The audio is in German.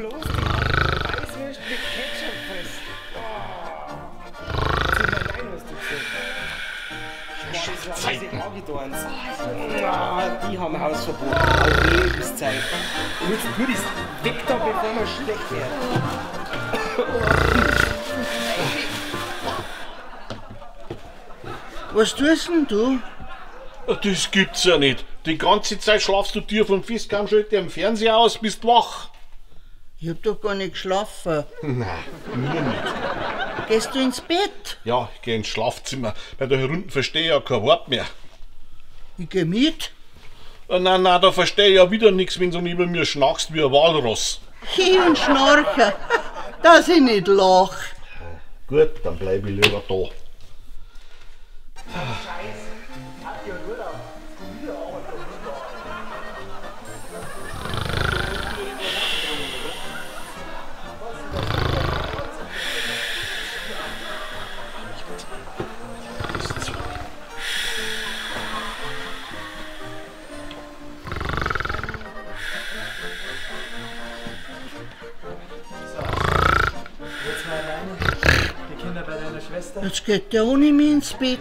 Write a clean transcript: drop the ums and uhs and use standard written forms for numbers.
bloß die Weißwürste mit Ketchup fest. Zieh mal rein, was du gesagt hast. Das war diese Agidorns. Die haben Hausverbot. Auf Lebenszeit. Du das weg da, bevor wir schlecht werden. Was tust denn du? Das gibt's ja nicht. Die ganze Zeit schlafst du dir vom Fisskamm schaltet am Fernseher aus, bist wach. Ich hab doch gar nicht geschlafen. Nein, mir nicht. Gehst du ins Bett? Ja, ich geh ins Schlafzimmer. Bei da herunten verstehe ich ja kein Wort mehr. Ich geh mit. Nein, da verstehe ich ja wieder nichts, wenn du neben mir schnarchst wie ein Walross. Geh und schnarche, dass ich nicht lach. Gut, dann bleib ich lieber da. Jetzt mal alleine. Die Kinder bei deiner Schwester. Jetzt geht der ohne mich ins Bett.